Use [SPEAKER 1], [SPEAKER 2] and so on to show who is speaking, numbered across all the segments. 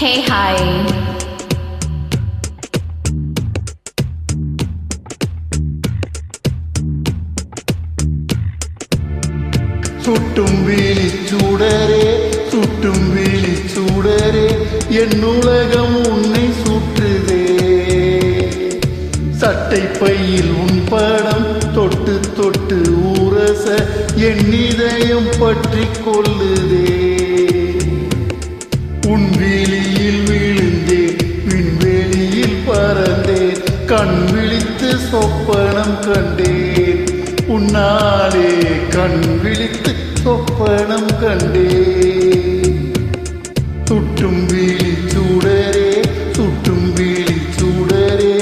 [SPEAKER 1] Hey, hi.
[SPEAKER 2] சுட்டும் விழிச்சூடரே சுட்டும் விழிச்சூடரே என் உலகம் உன்னை சுற்றுதே. சட்டை பையில் உன் படம் தொட்டு தொட்டு ஊரச என் இதயம் பற்றி கொள்ளுதே. உன் விழியில் விழுந்தேன் விண்வெளியில் பறந்தேன் கண் விழித்து சொப்பனம் கண்டேன். உன்னாலே கண் விழித்து சொப்பனம் கண்டேன். சுட்டும் விழிச்சூடரே சுட்டும் விழிச்சூடரே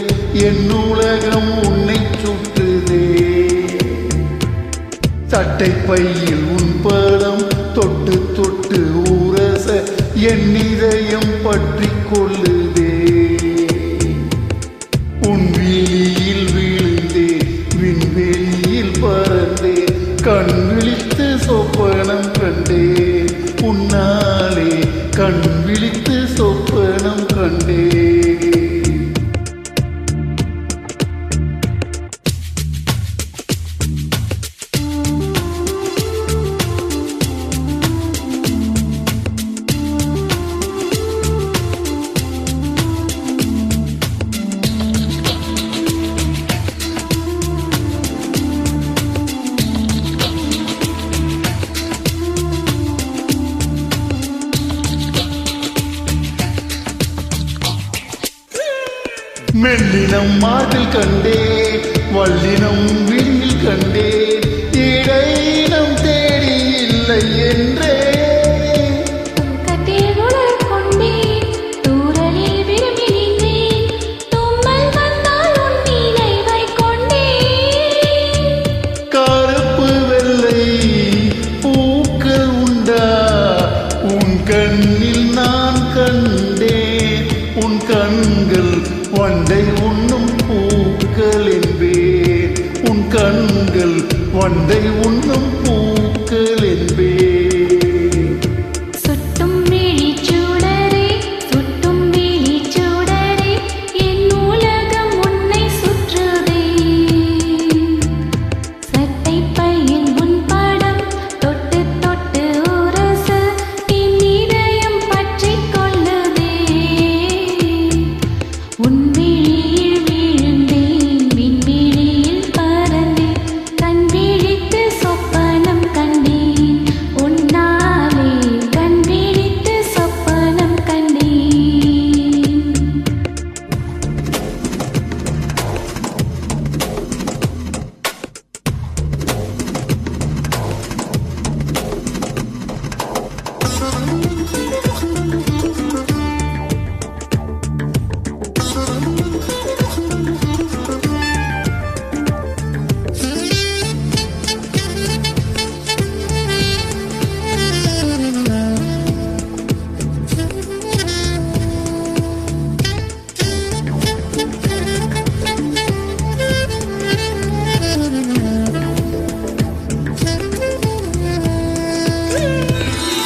[SPEAKER 2] என் உலகம் உன்னை சுற்றுதே. சட்டை பையில் உன் படம் தொட்டு தொட்டு ஊரச என் இதயம் பற்றி கொள்ளுதே. உன் விழியில் விழுந்தே விண்வெளியில் பறந்தே கண் விழித்து சொப்பனம் கண்டே. உன்னாலே கண் விழித்து சொப்பனம் கண்டே. மெல்லினம் மார்பில் கண்டே வல்லினம் விழியில் கண்டே. இடையினம் தேடி இல்லை என்றே கருப்பு வெள்ளை பூக்கள் உண்டா உன் கண்ணில் நான் கண்டேன். உன் கண்கள் வண்டை உண்ணும் பூக்கள் என்பேன். உன் கண்கள் வண்டை உண்ணும் பூக்கள் என்பேன்.
[SPEAKER 1] சுட்டும் விழிச்சூடரே சுட்டும் விழிச்சூடரே என் உலகம் உன்னை சுற்றுதே. சட்டை பையில் உன் படம் தொட்டு தொட்டு உரச என் இதயம் பற்றி கொள்ளுதே. உன் விழியில் விழுந்தேன் விண்வெளியில் பறந்தேன் கண் விழித்து சொப்பனம் கண்டேன். உன்னாலே கண் விழித்து சொப்பனம் கண்டேன்.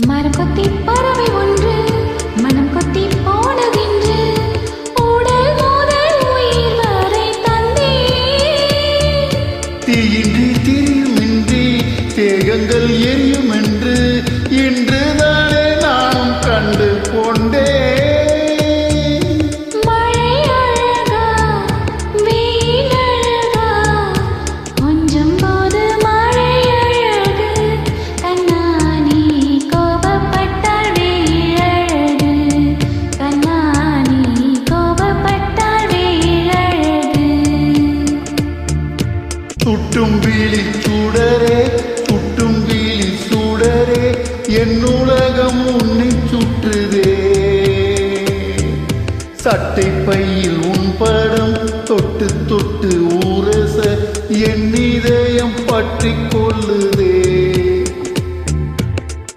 [SPEAKER 1] மரம் கொத்தி பறவை ஒன்று மனம் கொத்தி போனதென்று உடல் முதல் உயிர் வரை தந்தே.
[SPEAKER 2] தீயின்றி திரியுமின்றி தேகங்கள் எரியும் என்று இன்றுதானே நாம் கண்டு கொண்டே.
[SPEAKER 1] மழை அழகா வெயில் அழகா கொஞ்சம் போது மழை அழகு. கண்ணானி கோபப்பட்டால் வெயில் அழகு. கண்ணானி கோபப்பட்டால் வெயில் அழகு.
[SPEAKER 2] சுட்டும் விழிச்சூடரே சுட்டும் விழிச்சூடரே என் உலகம் உன்னை சுற்றுதே. சட்டை பையில் உன் படம் தொட்டு தொட்டு ஊரச என் இதயம் பற்றி கொள்ளுதே.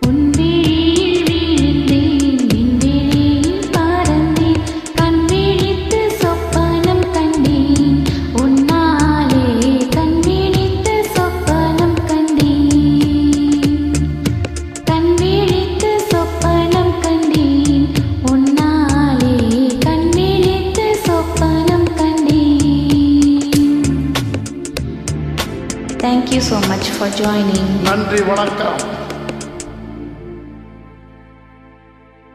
[SPEAKER 1] உன் விழியில் விழுந்தேன் விண்வெளியில் பறந்தேன் கண் விழித்து சொப்பனம் கண்டேன். உன்னாலே கண் விழித்து சொப்பனம் கண்டேன். கண் விழித்து சொப்பனம் கண்டேன். உன்னாலே Thank you so much for joining.
[SPEAKER 2] நன்றி, வணக்கம்.